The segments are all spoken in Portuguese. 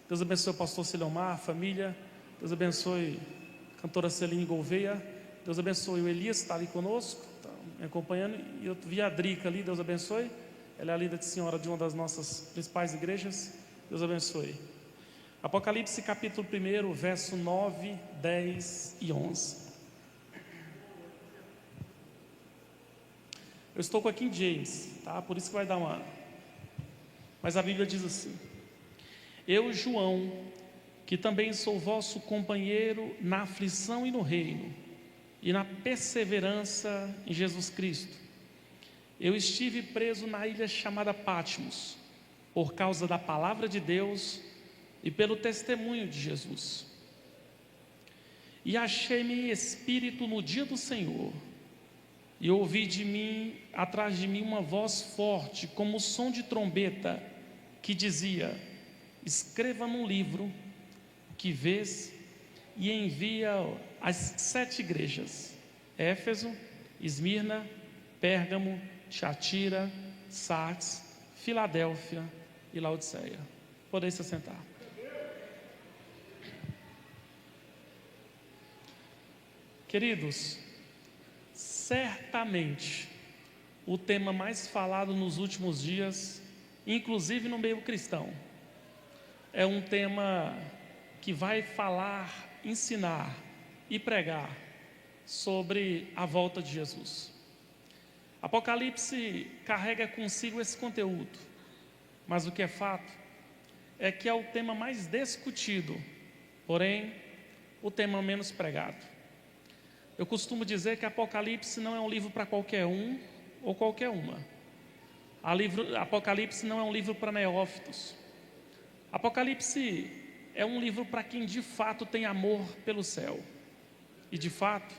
Deus abençoe o pastor Silomar, a família. Deus abençoe a cantora Celine Gouveia. Deus abençoe o Elias, que está ali conosco, está me acompanhando. E eu vi a Drica ali, Deus abençoe. Ela é a linda senhora de uma das nossas principais igrejas. Deus abençoe. Apocalipse capítulo 1, verso 9, 10 e 11. Eu estou com a King James, tá? Por isso que vai dar uma... Mas a Bíblia diz assim: Eu, João, que também sou vosso companheiro na aflição e no reino, e na perseverança em Jesus Cristo. Eu estive preso na ilha chamada Patmos, por causa da palavra de Deus e pelo testemunho de Jesus. E achei-me espírito no dia do Senhor, e ouvi atrás de mim uma voz forte, como o som de trombeta, que dizia: escreva num livro que vês e envia às 7 igrejas: Éfeso, Esmirna, Pérgamo, Tiatira, Sardes, Filadélfia e Laodiceia. Podem se sentar. Queridos, certamente o tema mais falado nos últimos dias, inclusive no meio cristão, é um tema que vai falar, ensinar e pregar sobre a volta de Jesus. Apocalipse carrega consigo esse conteúdo, mas o que é fato é que é o tema mais discutido, porém o tema menos pregado. Eu costumo dizer que Apocalipse não é um livro para qualquer um ou qualquer uma. Apocalipse não é um livro para neófitos. Apocalipse é um livro para quem de fato tem amor pelo céu. E de fato,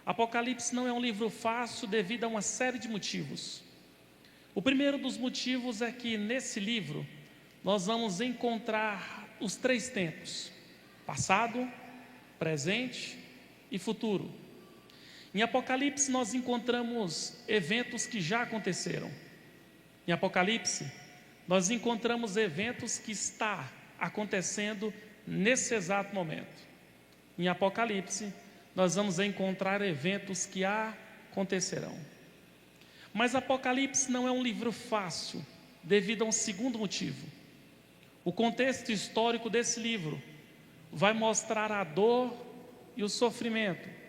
Apocalipse não é um livro fácil devido a uma série de motivos. O primeiro dos motivos é que nesse livro nós vamos encontrar os 3 tempos: passado, presente e futuro. Em Apocalipse nós encontramos eventos que já aconteceram. Em Apocalipse nós encontramos eventos que estão acontecendo nesse exato momento. Em Apocalipse nós vamos encontrar eventos que acontecerão. Mas Apocalipse não é um livro fácil devido a um segundo motivo. O contexto histórico desse livro vai mostrar a dor e o sofrimento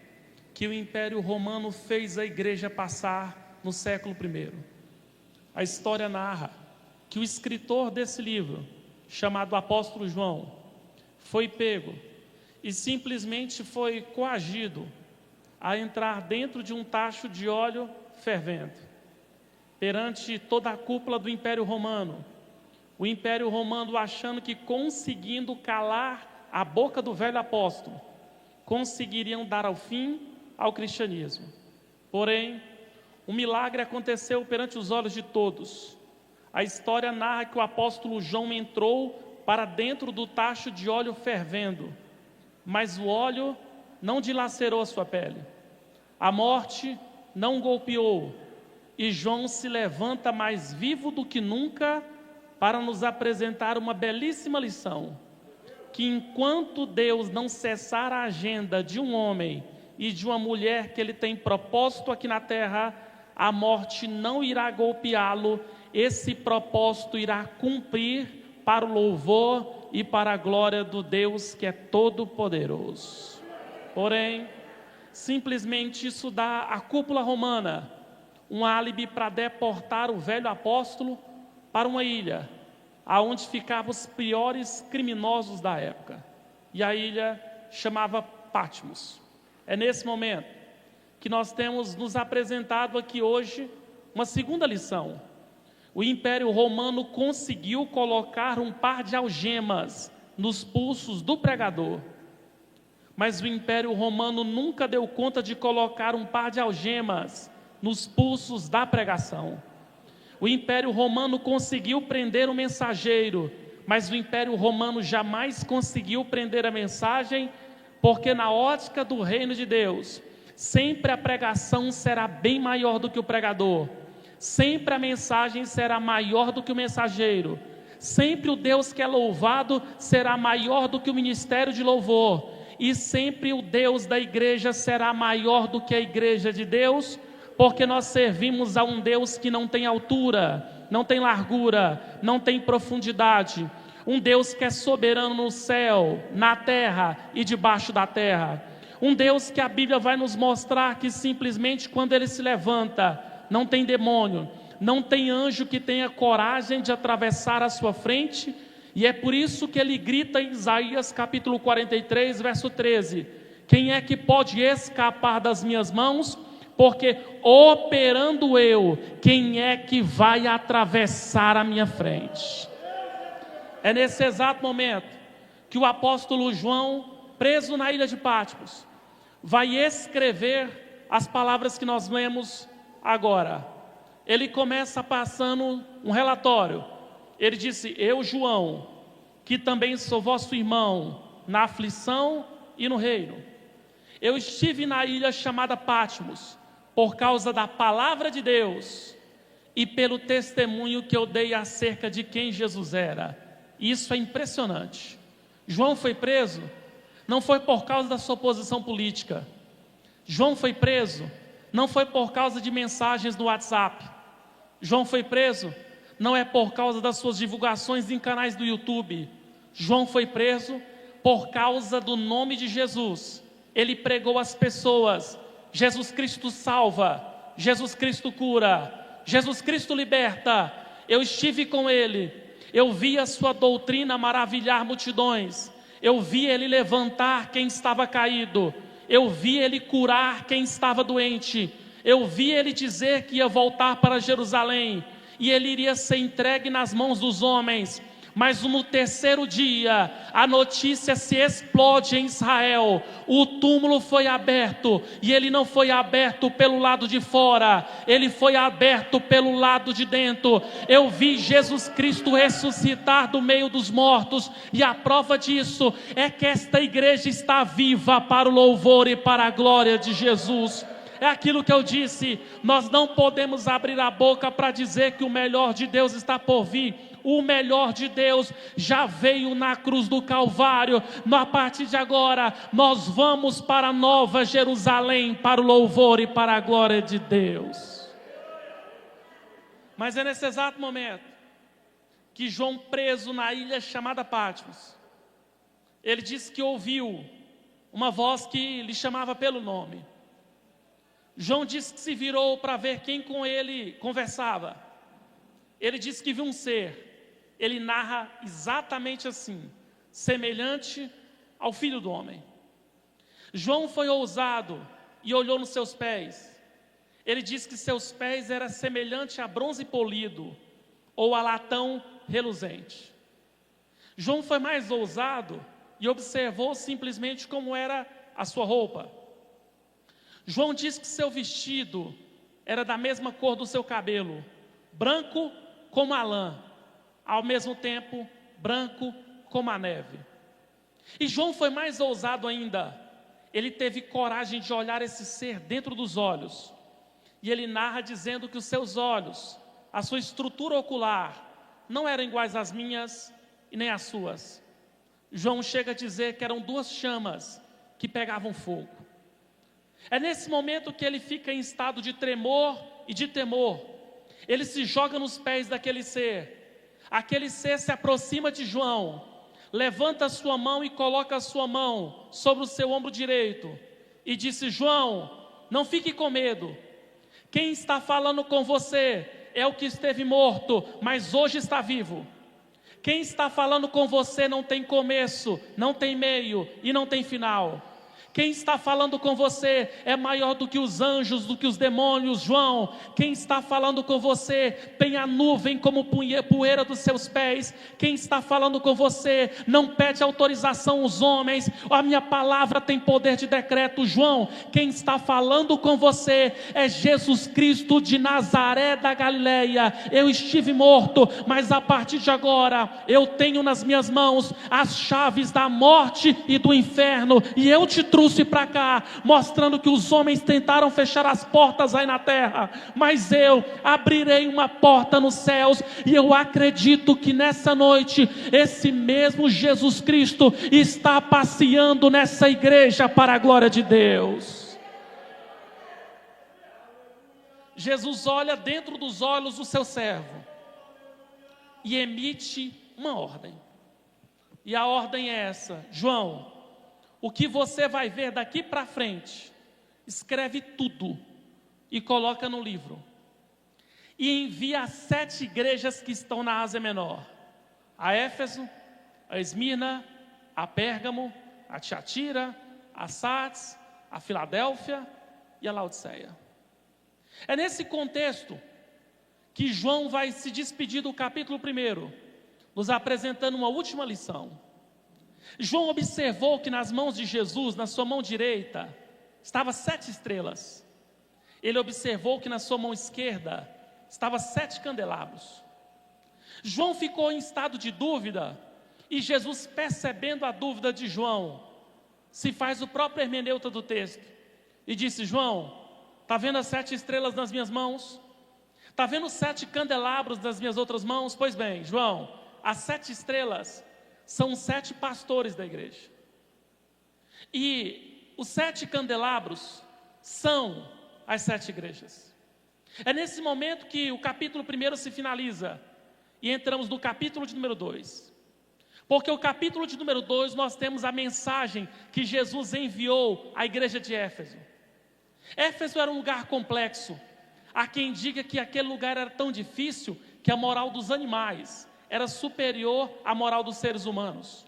que o Império Romano fez a igreja passar no século I. A história narra que o escritor desse livro, chamado Apóstolo João, foi pego e simplesmente foi coagido a entrar dentro de um tacho de óleo fervendo, perante toda a cúpula do Império Romano. O Império Romano achando que conseguindo calar a boca do velho apóstolo, conseguiriam dar ao fim ao cristianismo. Porém, um milagre aconteceu perante os olhos de todos. A história narra que o apóstolo João entrou para dentro do tacho de óleo fervendo, mas o óleo não dilacerou a sua pele. A morte não golpeou, e João se levanta mais vivo do que nunca para nos apresentar uma belíssima lição: que enquanto Deus não cessar a agenda de um homem e de uma mulher que ele tem propósito aqui na terra, a morte não irá golpeá-lo. Esse propósito irá cumprir para o louvor e para a glória do Deus que é todo-poderoso. Porém, simplesmente isso dá à cúpula romana um álibi para deportar o velho apóstolo para uma ilha, aonde ficavam os piores criminosos da época. E a ilha chamava Patmos. É nesse momento que nós temos nos apresentado aqui hoje uma segunda lição. O Império Romano conseguiu colocar um par de algemas nos pulsos do pregador, mas o Império Romano nunca deu conta de colocar um par de algemas nos pulsos da pregação. O Império Romano conseguiu prender o mensageiro, mas o Império Romano jamais conseguiu prender a mensagem, porque na ótica do reino de Deus, sempre a pregação será bem maior do que o pregador, sempre a mensagem será maior do que o mensageiro, Sempre o Deus que é louvado será maior do que o ministério de louvor. E sempre o Deus da igreja será maior do que a igreja de Deus, porque nós servimos a um Deus que não tem altura, não tem largura, não tem profundidade. Um Deus que é soberano no céu, na terra e debaixo da terra. Um Deus que a Bíblia vai nos mostrar que simplesmente quando Ele se levanta, não tem demônio, não tem anjo que tenha coragem de atravessar a sua frente. E é por isso que Ele grita em Isaías capítulo 43, verso 13: quem é que pode escapar das minhas mãos? Porque operando eu, quem é que vai atravessar a minha frente? É nesse exato momento que o apóstolo João, preso na ilha de Patmos, vai escrever as palavras que nós lemos agora. Ele começa passando um relatório. Ele disse: eu, João, que também sou vosso irmão na aflição e no reino, eu estive na ilha chamada Patmos por causa da palavra de Deus e pelo testemunho que eu dei acerca de quem Jesus era. Isso é impressionante. João foi preso, não foi por causa da sua posição política. João foi preso, não foi por causa de mensagens no WhatsApp. João foi preso, não é por causa das suas divulgações em canais do YouTube. João foi preso por causa do nome de Jesus. Ele pregou às pessoas: Jesus Cristo salva, Jesus Cristo cura, Jesus Cristo liberta. Eu estive com Ele, eu vi a sua doutrina maravilhar multidões, eu vi Ele levantar quem estava caído, eu vi Ele curar quem estava doente, eu vi Ele dizer que ia voltar para Jerusalém, e Ele iria ser entregue nas mãos dos homens. Mas no terceiro dia, a notícia se explode em Israel: o túmulo foi aberto, e ele não foi aberto pelo lado de fora, ele foi aberto pelo lado de dentro. Eu vi Jesus Cristo ressuscitar do meio dos mortos, e a prova disso é que esta igreja está viva para o louvor e para a glória de Jesus. É aquilo que eu disse: nós não podemos abrir a boca para dizer que o melhor de Deus está por vir. O melhor de Deus já veio na cruz do Calvário. A partir de agora, nós vamos para a Nova Jerusalém, para o louvor e para a glória de Deus. Mas é nesse exato momento que João, preso na ilha chamada Patmos, ele disse que ouviu uma voz que lhe chamava pelo nome. João disse que se virou para ver quem com ele conversava. Ele disse que viu um ser. Ele narra exatamente assim: semelhante ao Filho do Homem. João foi ousado e olhou nos seus pés. Ele disse que seus pés eram semelhantes a bronze polido ou a latão reluzente. João foi mais ousado e observou simplesmente como era a sua roupa. João disse que seu vestido era da mesma cor do seu cabelo, branco como a lã, ao mesmo tempo branco como a neve. E João foi mais ousado ainda. Ele teve coragem de olhar esse ser dentro dos olhos, e ele narra dizendo que os seus olhos, a sua estrutura ocular, não eram iguais às minhas e nem às suas. João chega a dizer que eram duas chamas que pegavam fogo. É nesse momento que ele fica em estado de tremor e de temor. Ele se joga nos pés daquele ser. Aquele ser se aproxima de João, levanta a sua mão e coloca a sua mão sobre o seu ombro direito e disse: João, não fique com medo. Quem está falando com você é o que esteve morto, mas hoje está vivo. Quem está falando com você não tem começo, não tem meio e não tem final. Quem está falando com você é maior do que os anjos, do que os demônios, João. Quem está falando com você tem a nuvem como poeira dos seus pés. Quem está falando com você não pede autorização aos homens. A minha palavra tem poder de decreto, João. Quem está falando com você é Jesus Cristo de Nazaré da Galileia. Eu estive morto, mas a partir de agora eu tenho nas minhas mãos as chaves da morte e do inferno, e eu te trouxe trouxe para cá, mostrando que os homens tentaram fechar as portas aí na terra, mas eu abrirei uma porta nos céus, e eu acredito que nessa noite, esse mesmo Jesus Cristo está passeando nessa igreja para a glória de Deus. Jesus olha dentro dos olhos do seu servo e emite uma ordem. E a ordem é essa: João, o que você vai ver daqui para frente, escreve tudo e coloca no livro. E envia as 7 igrejas que estão na Ásia Menor: a Éfeso, a Esmirna, a Pérgamo, a Tiatira, a Sardes, a Filadélfia e a Laodiceia. É nesse contexto que João vai se despedir do capítulo 1, nos apresentando uma última lição. João observou que nas mãos de Jesus, na sua mão direita, estavam 7 estrelas. Ele observou que na sua mão esquerda estavam 7 candelabros. João ficou em estado de dúvida, e Jesus, percebendo a dúvida de João, se faz o próprio hermeneuta do texto e disse: João, está vendo as 7 estrelas nas minhas mãos? Está vendo os 7 candelabros nas minhas outras mãos? Pois bem, João, as 7 estrelas são os 7 pastores da igreja. E os 7 candelabros são as 7 igrejas. É nesse momento que o capítulo 1 se finaliza e entramos no capítulo de número 2. Porque o capítulo de número 2 nós temos a mensagem que Jesus enviou à igreja de Éfeso. Éfeso era um lugar complexo. Há quem diga que aquele lugar era tão difícil que a moral dos animais era superior à moral dos seres humanos.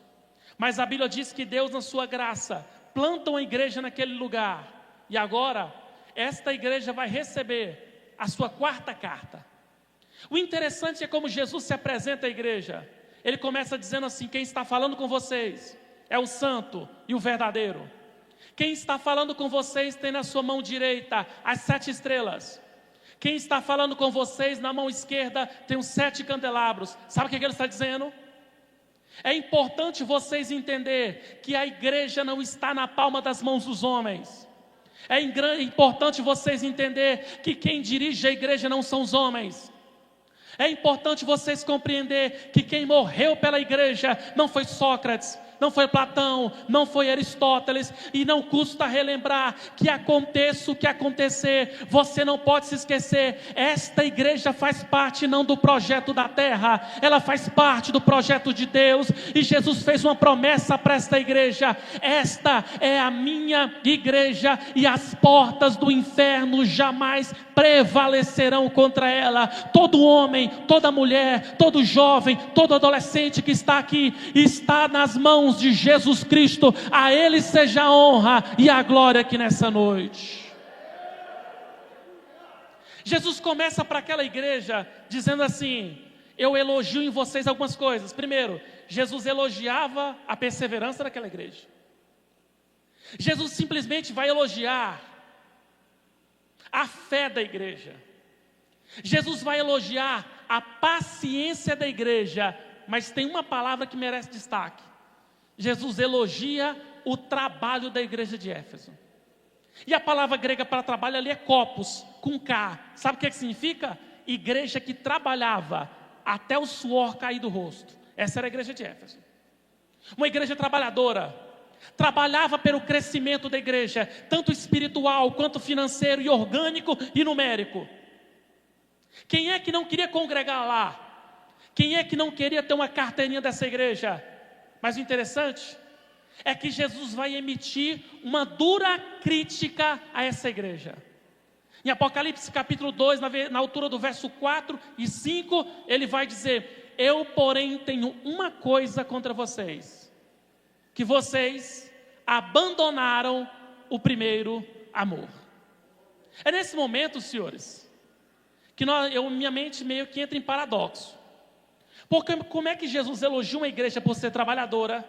Mas a Bíblia diz que Deus, na sua graça, planta uma igreja naquele lugar. E agora, esta igreja vai receber a sua 4ª carta. O interessante é como Jesus se apresenta à igreja. Ele começa dizendo assim: quem está falando com vocês é o santo e o verdadeiro. Quem está falando com vocês tem na sua mão direita as 7 estrelas. Quem está falando com vocês na mão esquerda tem os 7 candelabros. Sabe o que ele está dizendo? É importante vocês entenderem que a igreja não está na palma das mãos dos homens. É importante vocês entenderem que quem dirige a igreja não são os homens. É importante vocês compreenderem que quem morreu pela igreja não foi Sócrates, não foi Platão, não foi Aristóteles, e não custa relembrar que aconteça o que acontecer, você não pode se esquecer, esta igreja faz parte não do projeto da terra, ela faz parte do projeto de Deus, e Jesus fez uma promessa para esta igreja: esta é a minha igreja, e as portas do inferno jamais prevalecerão contra ela. Todo homem, toda mulher, todo jovem, todo adolescente que está aqui, está nas mãos de Jesus Cristo. A Ele seja a honra e a glória aqui nessa noite. Jesus começa para aquela igreja dizendo assim: eu elogio em vocês algumas coisas. Primeiro, Jesus elogiava a perseverança daquela igreja. Jesus simplesmente vai elogiar a fé da igreja. Jesus vai elogiar a paciência da igreja. Mas tem uma palavra que merece destaque: Jesus elogia o trabalho da igreja de Éfeso. E a palavra grega para trabalho ali é kopos, com K. Sabe o que significa? Igreja que trabalhava até o suor cair do rosto. Essa era a igreja de Éfeso. Uma igreja trabalhadora. Trabalhava pelo crescimento da igreja, tanto espiritual quanto financeiro, e orgânico e numérico. Quem é que não queria congregar lá? Quem é que não queria ter uma carteirinha dessa igreja? Mas o interessante é que Jesus vai emitir uma dura crítica a essa igreja. Em Apocalipse capítulo 2, na altura do verso 4 e 5, ele vai dizer: eu porém tenho uma coisa contra vocês, que vocês abandonaram o primeiro amor. É nesse momento, senhores, que minha mente meio que entra em paradoxo. Porque como é que Jesus elogia uma igreja por ser trabalhadora?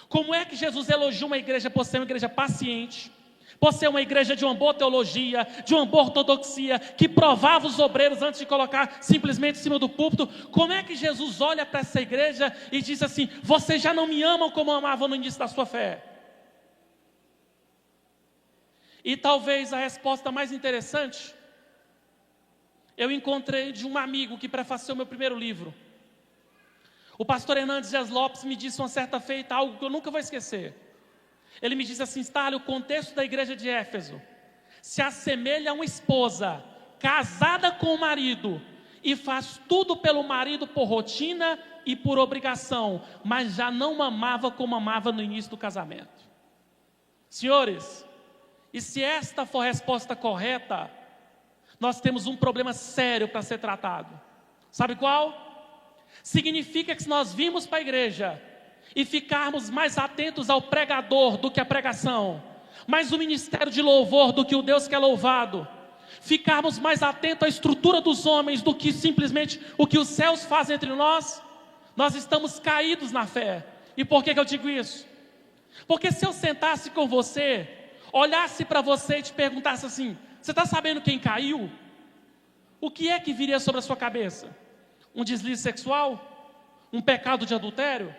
Como é que Jesus elogia uma igreja por ser uma igreja paciente? Por ser uma igreja de uma boa teologia, de uma boa ortodoxia, que provava os obreiros antes de colocar simplesmente em cima do púlpito? Como é que Jesus olha para essa igreja e diz assim: vocês já não me amam como amavam no início da sua fé? E talvez a resposta mais interessante, eu encontrei de um amigo que prefaciou meu primeiro livro. O pastor Hernandes Dias Lopes me disse uma certa feita algo que eu nunca vou esquecer. Ele me disse assim: Stálio, o contexto da igreja de Éfeso se assemelha a uma esposa casada com o marido e faz tudo pelo marido por rotina e por obrigação, mas já não amava como amava no início do casamento. Senhores, e se esta for a resposta correta, nós temos um problema sério para ser tratado. Sabe qual? Significa que se nós vimos para a igreja e ficarmos mais atentos ao pregador do que à pregação, mais o ministério de louvor do que o Deus que é louvado, ficarmos mais atentos à estrutura dos homens do que simplesmente o que os céus fazem entre nós, nós estamos caídos na fé. E por que eu digo isso? Porque se eu sentasse com você, olhasse para você e te perguntasse assim: você está sabendo quem caiu? O que é que viria sobre a sua cabeça? Um deslize sexual? Um pecado de adultério?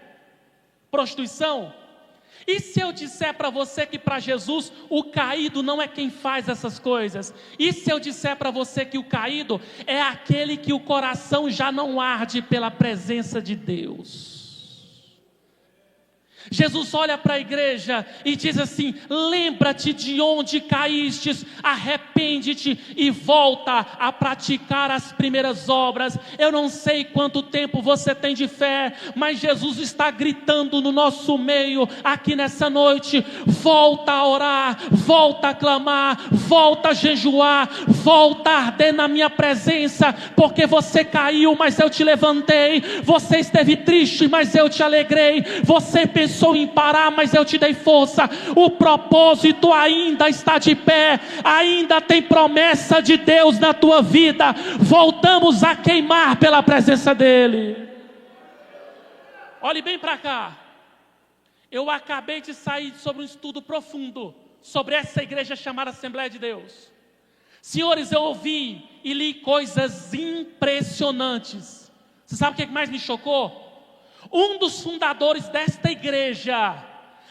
Prostituição? E se eu disser para você que para Jesus o caído não é quem faz essas coisas? E se eu disser para você que o caído é aquele que o coração já não arde pela presença de Deus? Jesus olha para a igreja e diz assim: lembra-te de onde caístes, arrepende-te e volta a praticar as primeiras obras. Eu não sei quanto tempo você tem de fé, mas Jesus está gritando no nosso meio aqui nessa noite: volta a orar, volta a clamar, volta a jejuar, volta a arder na minha presença, porque você caiu, mas eu te levantei. Você esteve triste, mas eu te alegrei. Você pensou em parar, mas eu te dei força. O propósito ainda está de pé, ainda tem promessa de Deus na tua vida. Voltamos a queimar pela presença dEle. Olhe bem para cá. Eu acabei de sair sobre um estudo profundo sobre essa igreja chamada Assembleia de Deus. Senhores, eu ouvi e li coisas impressionantes. Você sabe o que mais me chocou? Um dos fundadores desta igreja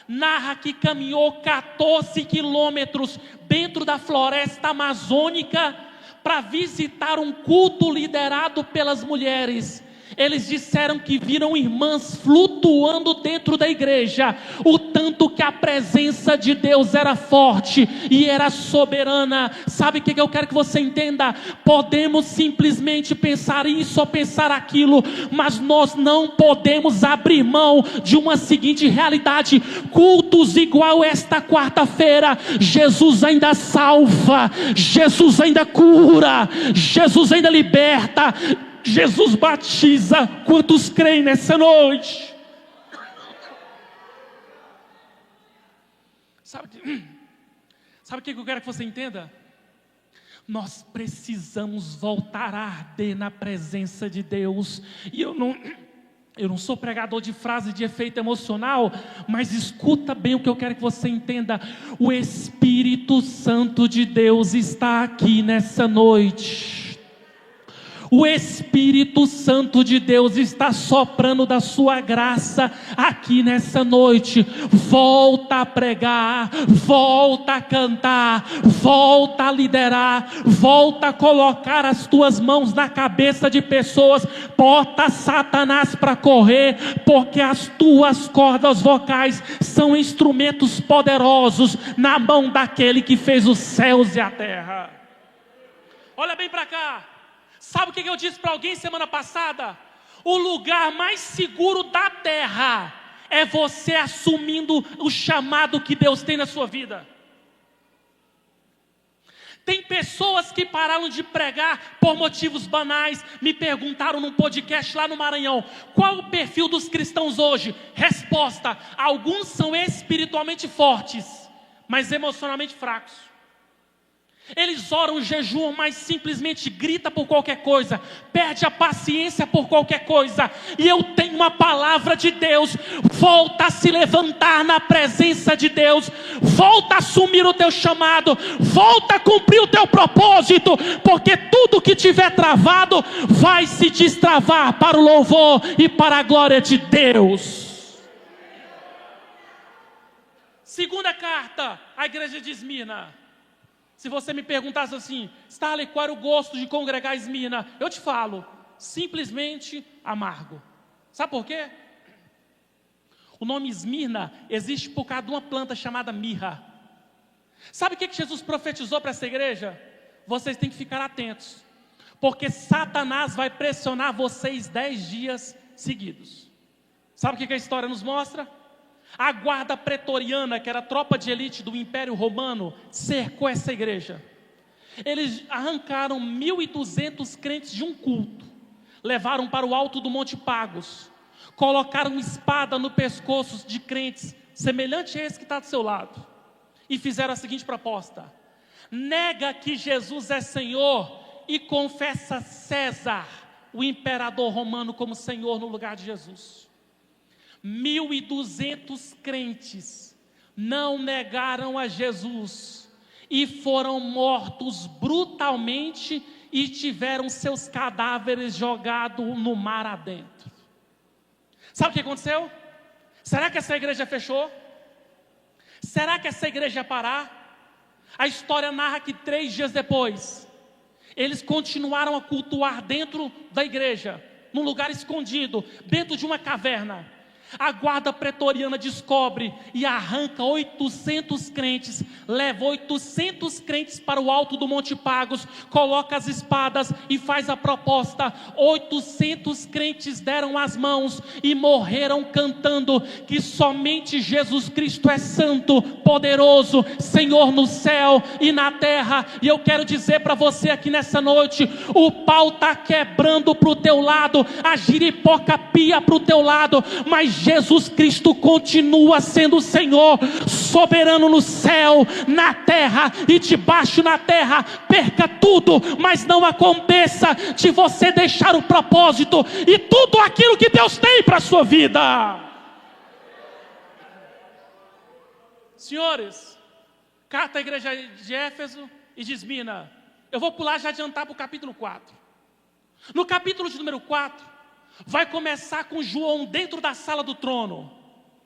narra que caminhou 14 quilômetros dentro da floresta amazônica para visitar um culto liderado pelas mulheres. Eles disseram que viram irmãs flutuando dentro da igreja, o tanto que a presença de Deus era forte e era soberana. Sabe o que eu quero que você entenda? Podemos simplesmente pensar isso ou pensar aquilo, mas nós não podemos abrir mão de uma seguinte realidade: cultos igual esta quarta-feira, Jesus ainda salva, Jesus ainda cura, Jesus ainda liberta, Jesus batiza. Quantos creem nessa noite? Sabe o que eu quero que você entenda? Nós precisamos voltar a arder na presença de Deus. E eu não sou pregador de frase de efeito emocional, mas escuta bem o que eu quero que você entenda. O Espírito Santo de Deus está aqui nessa noite. O Espírito Santo de Deus está soprando da sua graça aqui nessa noite. Volta a pregar, volta a cantar, volta a liderar, volta a colocar as tuas mãos na cabeça de pessoas. Bota Satanás para correr, porque as tuas cordas vocais são instrumentos poderosos na mão daquele que fez os céus e a terra. Olha bem para cá. Sabe o que eu disse para alguém semana passada? O lugar mais seguro da terra é você assumindo o chamado que Deus tem na sua vida. Tem pessoas que pararam de pregar por motivos banais. Me perguntaram num podcast lá no Maranhão: qual o perfil dos cristãos hoje? Resposta: alguns são espiritualmente fortes, mas emocionalmente fracos. Eles oram, jejuam, mas simplesmente grita por qualquer coisa, perde a paciência por qualquer coisa. E eu tenho uma palavra de Deus: volta a se levantar na presença de Deus, volta a assumir o teu chamado, volta a cumprir o teu propósito, porque tudo que tiver travado vai se destravar para o louvor e para a glória de Deus. Segunda carta à igreja de Esmirna. Se você me perguntasse assim, Starley, qual era o gosto de congregar em Esmirna? Eu te falo, simplesmente amargo. Sabe por quê? O nome Esmirna existe por causa de uma planta chamada mirra. Sabe o que Jesus profetizou para essa igreja? Vocês têm que ficar atentos, porque Satanás vai pressionar vocês 10 dias seguidos. Sabe o que a história nos mostra? A guarda pretoriana, que era a tropa de elite do Império Romano, cercou essa igreja. Eles arrancaram 1.200 crentes de um culto, levaram para o alto do Monte Pagos, colocaram espada no pescoço de crentes, semelhante a esse que está do seu lado, e fizeram a seguinte proposta: nega que Jesus é Senhor e confessa César, o imperador romano, como Senhor no lugar de Jesus. 1.200 crentes não negaram a Jesus e foram mortos brutalmente e tiveram seus cadáveres jogados no mar adentro. Sabe o que aconteceu? Será que essa igreja fechou? Será que essa igreja ia parar? A história narra que 3 dias depois, eles continuaram a cultuar dentro da igreja, num lugar escondido, dentro de uma caverna. A guarda pretoriana descobre e arranca 800 crentes, leva 800 crentes para o alto do Monte Pagos, coloca as espadas e faz a proposta. 800 crentes deram as mãos e morreram cantando que somente Jesus Cristo é santo, poderoso, Senhor no céu e na terra. E eu quero dizer para você aqui nessa noite, o pau está quebrando para o teu lado, a giripoca pia para o teu lado, mas Jesus Cristo continua sendo o Senhor, soberano no céu, na terra e debaixo na terra. Perca tudo, mas não aconteça de você deixar o propósito e tudo aquilo que Deus tem para a sua vida. Senhores, carta à igreja de Éfeso e de Esmirna. Eu vou pular já adiantar para o capítulo 4. No capítulo de número 4, vai começar com João dentro da sala do trono.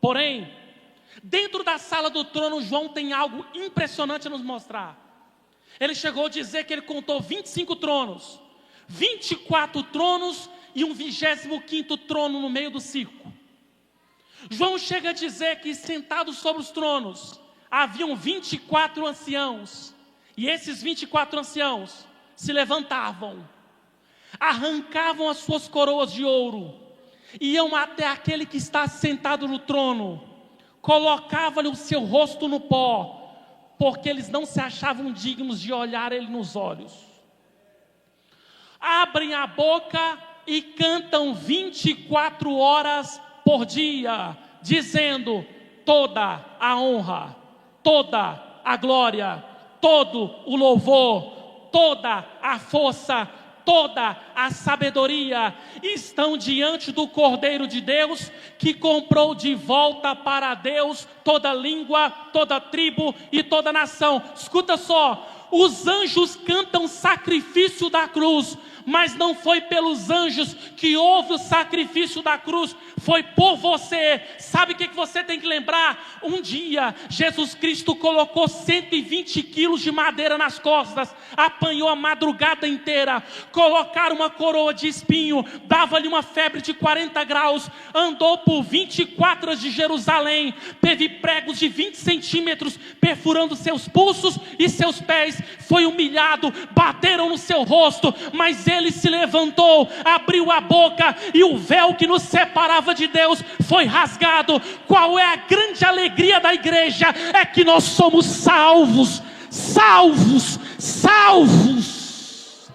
Porém, dentro da sala do trono, João tem algo impressionante a nos mostrar. Ele chegou a dizer que ele contou 25 tronos, 24 tronos e um 25º trono no meio do circo. João chega a dizer que sentados sobre os tronos haviam 24 anciãos, e esses 24 anciãos se levantavam, arrancavam as suas coroas de ouro, iam até aquele que está sentado no trono, colocavam-lhe o seu rosto no pó, porque eles não se achavam dignos de olhar ele nos olhos. Abrem a boca e cantam 24 horas por dia, dizendo: toda a honra, toda a glória, todo o louvor, toda a força, toda a sabedoria estão diante do Cordeiro de Deus, que comprou de volta para Deus toda língua, toda tribo e toda nação. Escuta só, os anjos cantam sacrifício da cruz, mas não foi pelos anjos que houve o sacrifício da cruz, foi por você. Sabe o que você tem que lembrar? Um dia Jesus Cristo colocou 120 quilos de madeira nas costas, apanhou a madrugada inteira, colocaram uma coroa de espinho, dava-lhe uma febre de 40 graus, andou por 24 horas de Jerusalém, teve pregos de 20 centímetros perfurando seus pulsos e seus pés, foi humilhado, bateram no seu rosto, mas ele se levantou, abriu a boca e o véu que nos separava de Deus foi rasgado. Qual é a grande alegria da igreja? É que nós somos salvos, salvos, salvos.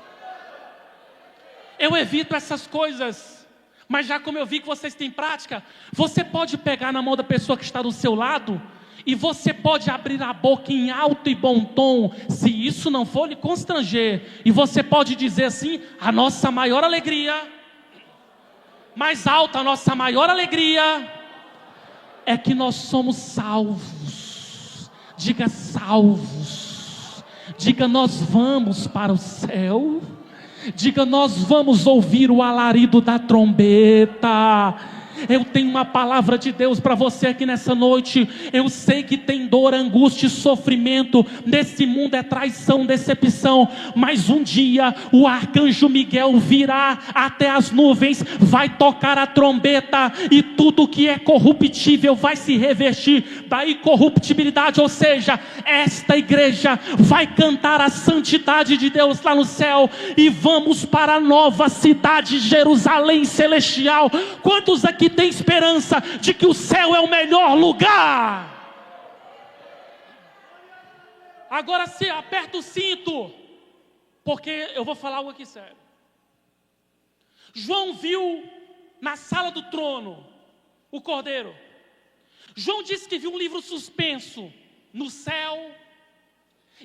Eu evito essas coisas, mas já como eu vi que vocês têm prática, você pode pegar na mão da pessoa que está do seu lado e você pode abrir a boca em alto e bom tom, se isso não for lhe constranger, e você pode dizer assim: a nossa maior alegria, mais alta, a nossa maior alegria é que nós somos salvos. Diga salvos, diga nós vamos para o céu, diga nós vamos ouvir o alarido da trombeta. Eu tenho uma palavra de Deus para você aqui nessa noite. Eu sei que tem dor, angústia e sofrimento. Nesse mundo é traição, decepção. Mas um dia o arcanjo Miguel virá até as nuvens, vai tocar a trombeta e tudo que é corruptível vai se revestir da incorruptibilidade. Ou seja, esta igreja vai cantar a santidade de Deus lá no céu. E vamos para a nova cidade, Jerusalém celestial. Quantos aqui têm esperança de que o céu é o melhor lugar? Agora se aperta o cinto, porque eu vou falar algo aqui sério. João viu na sala do trono o Cordeiro. João disse que viu um livro suspenso no céu.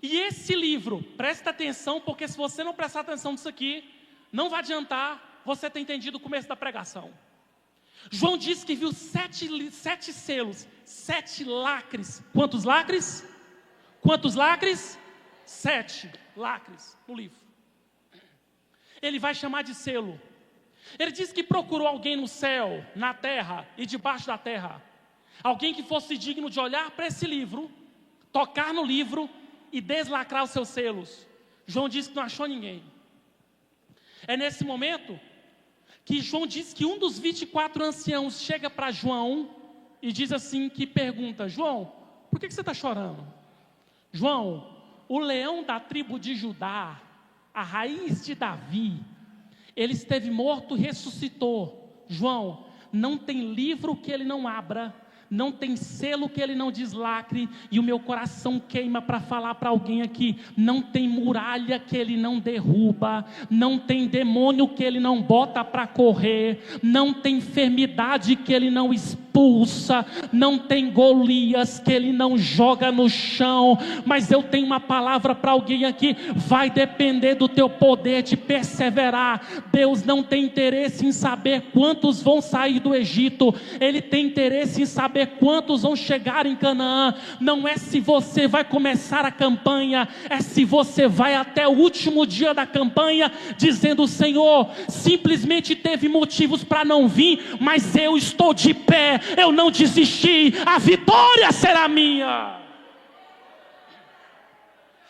E esse livro, presta atenção, porque se você não prestar atenção nisso aqui, não vai adiantar você ter entendido o começo da pregação. João disse que viu 7 selos, 7 lacres. Quantos lacres? Quantos lacres? 7 lacres no livro. Ele vai chamar de selo. Ele disse que procurou alguém no céu, na terra e debaixo da terra. Alguém que fosse digno de olhar para esse livro, tocar no livro e deslacrar os seus selos. João disse que não achou ninguém. É nesse momento que João diz que um dos 24 anciãos chega para João e diz assim, que pergunta: João, por que você está chorando? João, o leão da tribo de Judá, a raiz de Davi, ele esteve morto e ressuscitou. João, não tem livro que ele não abra, não tem selo que ele não deslacre, e o meu coração queima para falar para alguém aqui: não tem muralha que ele não derruba, não tem demônio que ele não bota para correr, não tem enfermidade que ele não expulsa, não tem Golias que ele não joga no chão. Mas eu tenho uma palavra para alguém aqui: vai depender do teu poder de perseverar. Deus não tem interesse em saber quantos vão sair do Egito, Ele tem interesse em saber quantos vão chegar em Canaã. Não é se você vai começar a campanha, é se você vai até o último dia da campanha, dizendo: Senhor, simplesmente teve motivos para não vir, mas eu estou de pé, eu não desisti, a vitória será minha.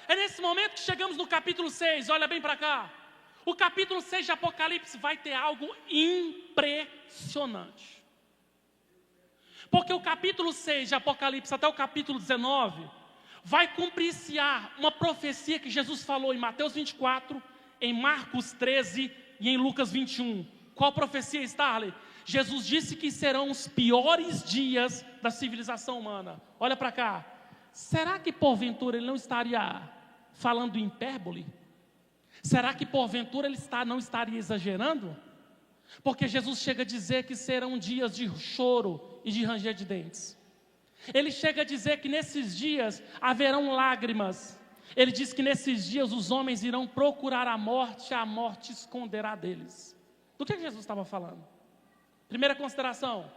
É nesse momento que chegamos no capítulo 6, olha bem para cá. O capítulo 6 de Apocalipse vai ter algo impressionante. Porque o capítulo 6 de Apocalipse até o capítulo 19 vai cumpriciar uma profecia que Jesus falou em Mateus 24, em Marcos 13 e em Lucas 21. Qual profecia, Starley? Jesus disse que serão os piores dias da civilização humana. Olha para cá. Será que porventura ele não estaria falando hipérbole? Será que porventura ele não estaria exagerando? Porque Jesus chega a dizer que serão dias de choro e de ranger de dentes. Ele chega a dizer que nesses dias haverão lágrimas. Ele diz que nesses dias os homens irão procurar a morte esconderá deles. Do que Jesus estava falando? Primeira consideração: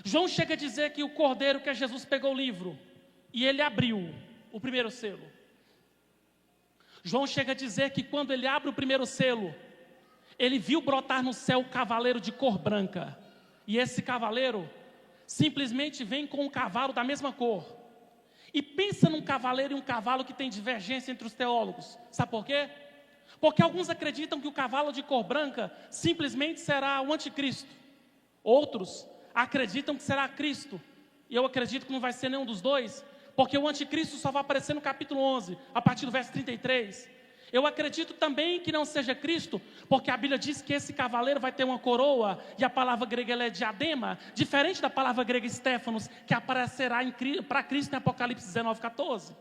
João chega a dizer que o cordeiro, que é Jesus, pegou o livro e ele abriu o primeiro selo. João chega a dizer que quando ele abre o primeiro selo, ele viu brotar no céu o cavaleiro de cor branca. E esse cavaleiro simplesmente vem com um cavalo da mesma cor. E pensa num cavaleiro e um cavalo que tem divergência entre os teólogos. Sabe por quê? Porque alguns acreditam que o cavalo de cor branca simplesmente será o anticristo. Outros acreditam que será Cristo. E eu acredito que não vai ser nenhum dos dois, porque o anticristo só vai aparecer no capítulo 11, a partir do verso 33. Eu acredito também que não seja Cristo, porque a Bíblia diz que esse cavaleiro vai ter uma coroa, e a palavra grega ela é diadema, diferente da palavra grega Stefanos, que aparecerá para Cristo em Apocalipse 19:14.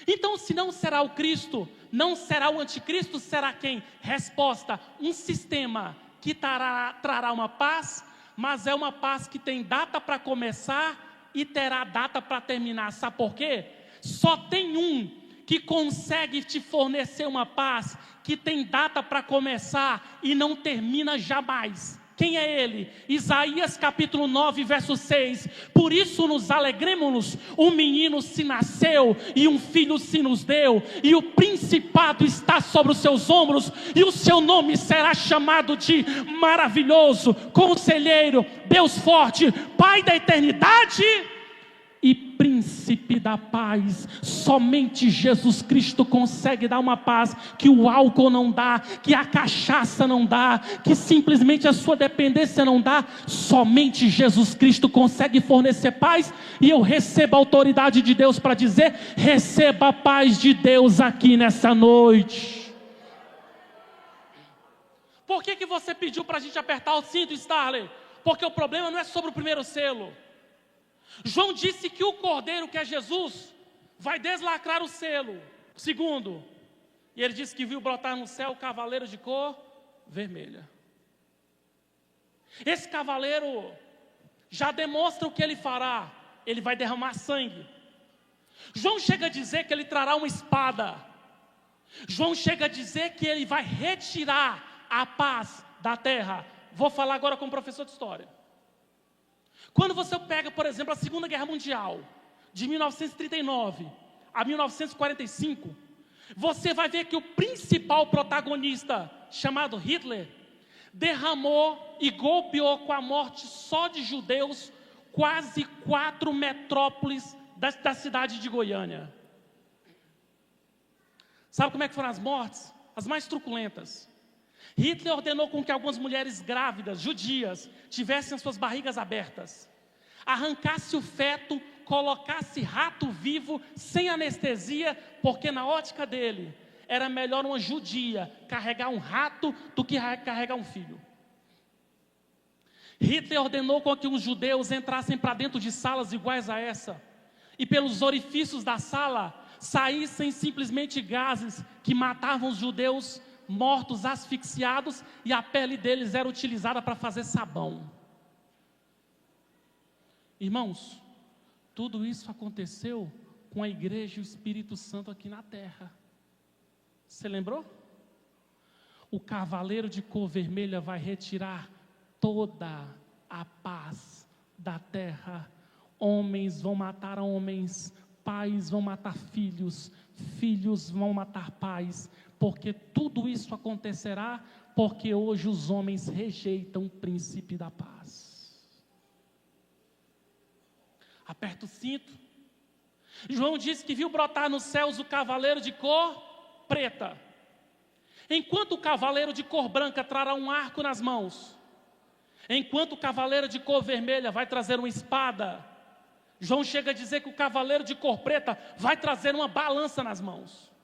Então, se não será o Cristo, não será o anticristo, será quem? Resposta: um sistema que trará uma paz, mas é uma paz que tem data para começar e terá data para terminar. Sabe por quê? Só tem um que consegue te fornecer uma paz que tem data para começar e não termina jamais. Quem é ele? Isaías capítulo 9, verso 6. Por isso nos alegremos, um menino se nasceu e um filho se nos deu, e o principado está sobre os seus ombros, e o seu nome será chamado de maravilhoso, conselheiro, Deus forte, Pai da eternidade e príncipe da paz. Somente Jesus Cristo consegue dar uma paz que o álcool não dá, que a cachaça não dá, que simplesmente a sua dependência não dá. Somente Jesus Cristo consegue fornecer paz, e eu recebo a autoridade de Deus para dizer: receba a paz de Deus aqui nessa noite. Por que você pediu para a gente apertar o cinto, Starley? Porque o problema não é sobre o primeiro selo. João disse que o Cordeiro, que é Jesus, vai deslacrar o selo. Segundo, e ele disse que viu brotar no céu o cavaleiro de cor vermelha. Esse cavaleiro já demonstra o que ele fará. Ele vai derramar sangue. João chega a dizer que ele trará uma espada. João chega a dizer que ele vai retirar a paz da terra. Vou falar agora como professor de história. Quando você pega, por exemplo, a Segunda Guerra Mundial, de 1939 a 1945, você vai ver que o principal protagonista, chamado Hitler, derramou e golpeou com a morte só de judeus quase 4 metrópoles da cidade de Goiânia. Sabe como é que foram as mortes? As mais truculentas. Hitler ordenou com que algumas mulheres grávidas, judias, tivessem as suas barrigas abertas, arrancasse o feto, colocasse rato vivo, sem anestesia, porque na ótica dele, era melhor uma judia carregar um rato do que carregar um filho. Hitler ordenou com que os judeus entrassem para dentro de salas iguais a essa, e pelos orifícios da sala, saíssem simplesmente gases que matavam os judeus mortos, asfixiados, e a pele deles era utilizada para fazer sabão. Irmãos, tudo isso aconteceu com a igreja e o Espírito Santo aqui na terra. Você lembrou? O cavaleiro de cor vermelha vai retirar toda a paz da terra. Homens vão matar homens, pais vão matar filhos, filhos vão matar pais, porque tudo isso acontecerá porque hoje os homens rejeitam o príncipe da paz. Aperta o cinto. João disse que viu brotar nos céus o cavaleiro de cor preta, enquanto o cavaleiro de cor branca trará um arco nas mãos, enquanto o cavaleiro de cor vermelha vai trazer uma espada. João chega a dizer que o cavaleiro de cor preta vai trazer uma balança nas mãos.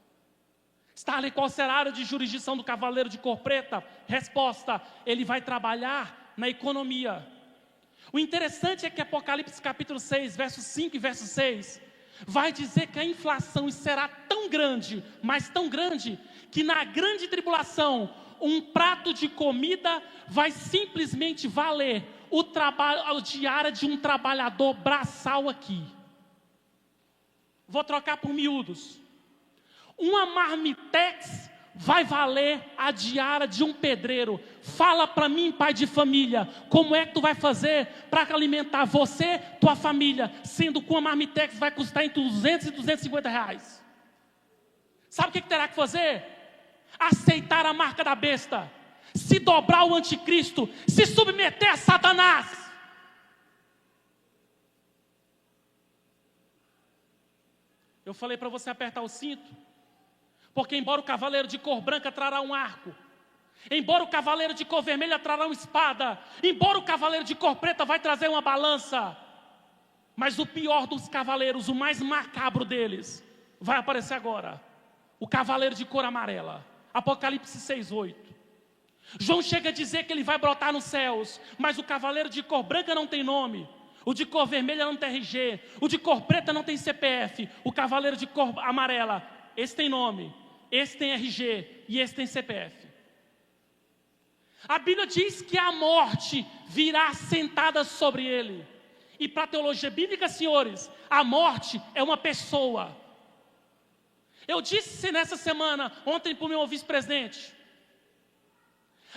Starley, qual será a área de jurisdição do cavaleiro de cor preta? Resposta: ele vai trabalhar na economia. O interessante é que Apocalipse capítulo 6, verso 5 e verso 6, vai dizer que a inflação será tão grande, mas tão grande, que na grande tribulação, um prato de comida vai simplesmente valer a diária de um trabalhador braçal aqui. Vou trocar por miúdos. Uma marmitex vai valer a diária de um pedreiro. Fala para mim, pai de família, como é que tu vai fazer para alimentar você, tua família, sendo que uma marmitex vai custar entre 200 e 250 reais? Sabe o que terá que fazer? Aceitar a marca da besta, se dobrar ao anticristo, se submeter a Satanás. Eu falei para você apertar o cinto, porque embora o cavaleiro de cor branca trará um arco, embora o cavaleiro de cor vermelha trará uma espada, embora o cavaleiro de cor preta vai trazer uma balança, mas o pior dos cavaleiros, o mais macabro deles, vai aparecer agora. O cavaleiro de cor amarela. Apocalipse 6:8. João chega a dizer que ele vai brotar nos céus, mas o cavaleiro de cor branca não tem nome, o de cor vermelha não tem RG, o de cor preta não tem CPF, o cavaleiro de cor amarela, esse tem nome, esse tem RG e esse tem CPF. A Bíblia diz que a morte virá sentada sobre ele. E para a teologia bíblica, senhores, a morte é uma pessoa. Eu disse nessa semana, ontem para o meu vice-presidente,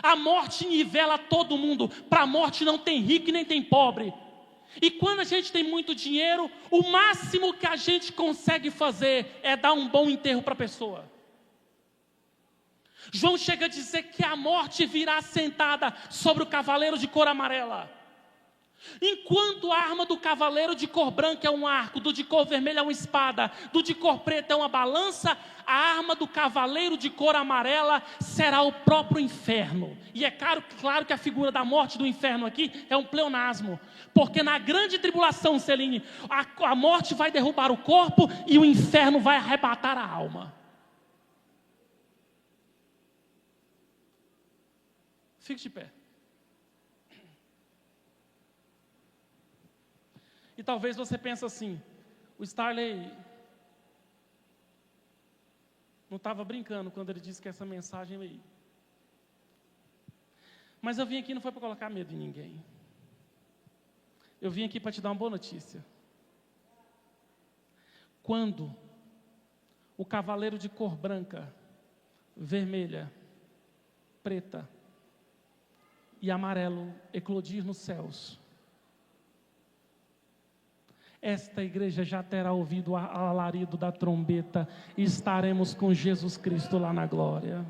A morte nivela todo mundo. Para a morte não tem rico e nem tem pobre. E quando a gente tem muito dinheiro, o máximo que a gente consegue fazer é dar um bom enterro para a pessoa. João chega a dizer que a morte virá sentada sobre o cavaleiro de cor amarela. Enquanto a arma do cavaleiro de cor branca é um arco, do de cor vermelha é uma espada, do de cor preta é uma balança, a arma do cavaleiro de cor amarela será o próprio inferno. E é claro que a figura da morte do inferno aqui é um pleonasmo, porque na grande tribulação, Celine, a morte vai derrubar o corpo e o inferno vai arrebatar a alma. Fique de pé. E talvez você pense assim, o Starley não estava brincando quando ele disse que essa mensagem aí. Mas eu vim aqui não foi para colocar medo em ninguém. Eu vim aqui para te dar uma boa notícia. Quando o cavaleiro de cor branca, vermelha, preta e amarelo eclodir nos céus, esta igreja já terá ouvido o alarido da trombeta e estaremos com Jesus Cristo lá na glória.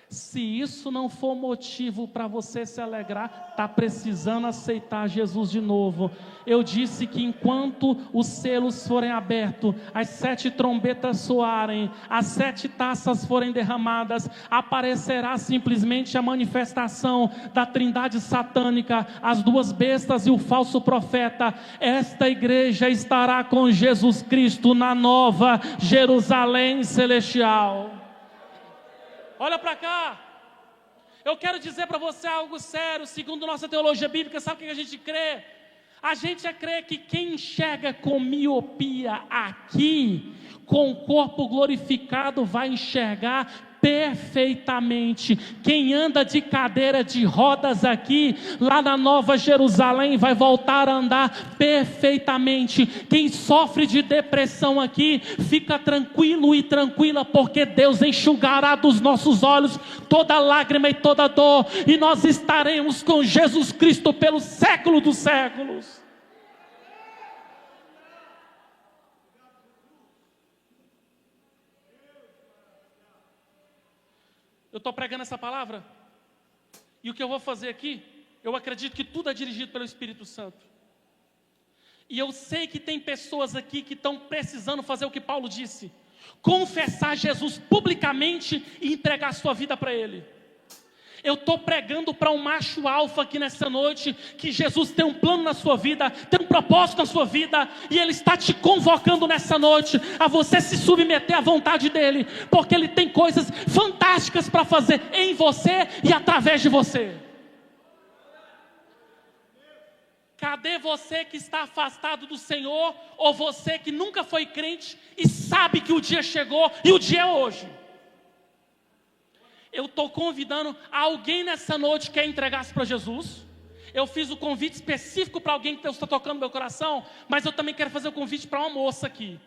Se isso não for motivo para você se alegrar, está precisando aceitar Jesus de novo. Eu disse que enquanto os selos forem abertos, as 7 trombetas soarem, as 7 taças forem derramadas, aparecerá simplesmente a manifestação da trindade satânica, as 2 bestas e o falso profeta. Esta igreja estará com Jesus Cristo na nova Jerusalém celestial. Olha para cá, eu quero dizer para você algo sério. Segundo nossa teologia bíblica, sabe o que a gente crê? A gente crê que quem enxerga com miopia aqui, com o corpo glorificado, vai enxergar perfeitamente. Quem anda de cadeira de rodas aqui, lá na Nova Jerusalém, vai voltar a andar perfeitamente. Quem sofre de depressão aqui, fica tranquilo e tranquila, porque Deus enxugará dos nossos olhos toda lágrima e toda dor, e nós estaremos com Jesus Cristo pelo século dos séculos. Eu estou pregando essa palavra, e o que eu vou fazer aqui, eu acredito que tudo é dirigido pelo Espírito Santo. E eu sei que tem pessoas aqui que estão precisando fazer o que Paulo disse: confessar Jesus publicamente e entregar sua vida para Ele. Eu estou pregando para um macho alfa aqui nessa noite, que Jesus tem um plano na sua vida, tem um propósito na sua vida, e Ele está te convocando nessa noite a você se submeter à vontade dEle, porque Ele tem coisas fantásticas para fazer em você e através de você. Cadê você que está afastado do Senhor, ou você que nunca foi crente e sabe que o dia chegou e o dia é hoje? Eu estou convidando alguém nessa noite que quer entregar-se para Jesus. Eu fiz o convite específico para alguém que Deus está tocando no meu coração, mas eu também quero fazer o convite para uma moça aqui.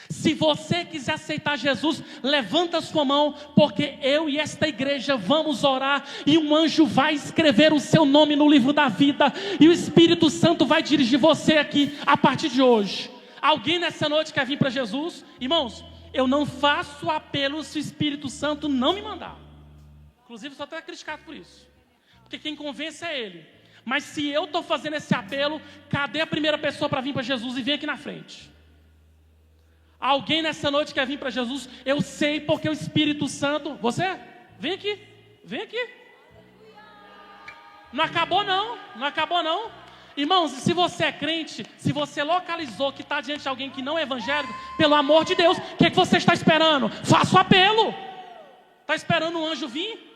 Se você quiser aceitar Jesus, levanta a sua mão, porque eu e esta igreja vamos orar, e um anjo vai escrever o seu nome no livro da vida, e o Espírito Santo vai dirigir você aqui a partir de hoje. Alguém nessa noite quer vir para Jesus? Irmãos, eu não faço apelo se o Espírito Santo não me mandar. Inclusive, sou até criticado por isso, porque quem convence é Ele. Mas se eu estou fazendo esse apelo, cadê a primeira pessoa para vir para Jesus? E vem aqui na frente. Alguém nessa noite quer vir para Jesus? Eu sei, porque o Espírito Santo... Você? Vem aqui, vem aqui. Não acabou não, não acabou não. Irmãos, se você é crente, se você localizou que está diante de alguém que não é evangélico, pelo amor de Deus, o que você está esperando? Faça o apelo. Está esperando o anjo vir?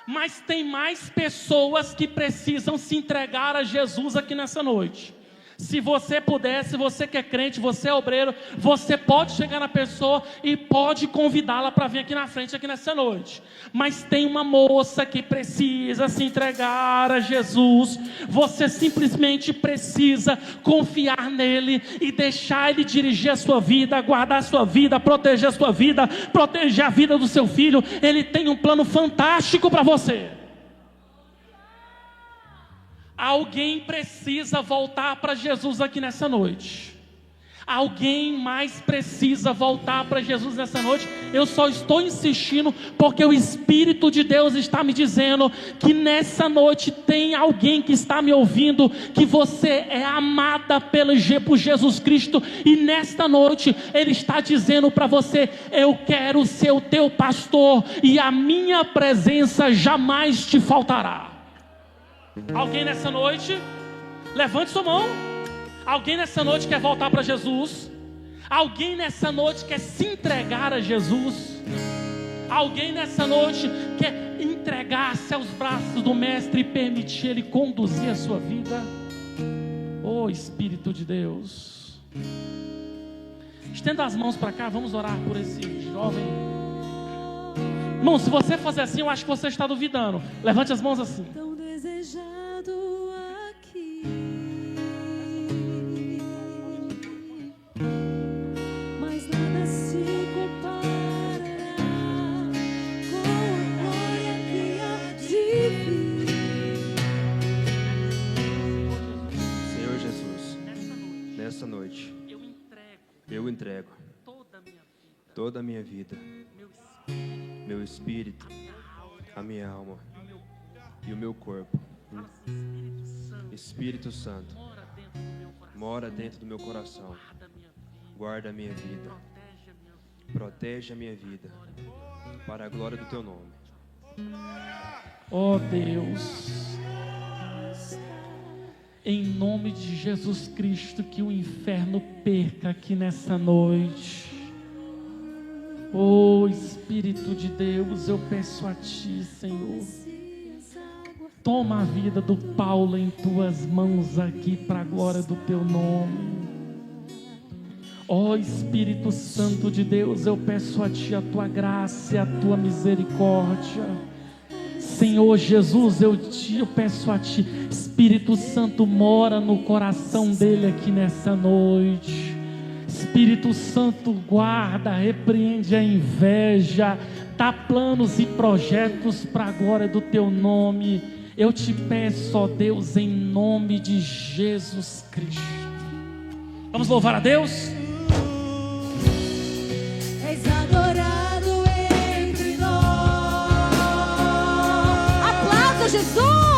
Mas tem mais pessoas que precisam se entregar a Jesus aqui nessa noite. Se você puder, se você que é crente, você é obreiro, você pode chegar na pessoa e pode convidá-la para vir aqui na frente, aqui nessa noite. Mas tem uma moça que precisa se entregar a Jesus. Você simplesmente precisa confiar nele e deixar ele dirigir a sua vida, guardar a sua vida, proteger a sua vida, proteger a vida do seu filho. Ele tem um plano fantástico para você. Alguém precisa voltar para Jesus aqui nessa noite. Alguém mais precisa voltar para Jesus nessa noite. Eu só estou insistindo porque o Espírito de Deus está me dizendo que nessa noite tem alguém que está me ouvindo, que você é amada por Jesus Cristo, e nesta noite Ele está dizendo para você: eu quero ser o teu pastor e a minha presença jamais te faltará. Alguém nessa noite, levante sua mão. Alguém nessa noite quer voltar para Jesus? Alguém nessa noite quer se entregar a Jesus? Alguém nessa noite quer entregar-se aos braços do Mestre e permitir Ele conduzir a sua vida? Oh, Espírito de Deus, estenda as mãos para cá, vamos orar por esse jovem. Irmão, se você fazer assim, eu acho que você está duvidando. Levante as mãos assim. Aqui, mas nada se comparará com a glória que há de vir. Senhor Jesus, nessa noite eu entrego toda a minha vida, meu espírito, a minha alma e o meu corpo. Espírito Santo, mora dentro do meu coração. Guarda a minha vida, protege a minha vida, para a glória do teu nome. Oh Deus, em nome de Jesus Cristo, que o inferno perca aqui nessa noite. Oh Espírito de Deus, eu peço a Ti, Senhor, toma a vida do Paulo em Tuas mãos aqui, para a glória do Teu nome. Ó Espírito Santo de Deus, eu peço a Ti a Tua graça e a Tua misericórdia. Senhor Jesus, eu peço a Ti, Espírito Santo, mora no coração dele aqui nessa noite. Espírito Santo, guarda, repreende a inveja, dá planos e projetos para a glória do Teu nome. Eu te peço, ó Deus, em nome de Jesus Cristo. Vamos louvar a Deus? És adorado entre nós. Aplauda Jesus!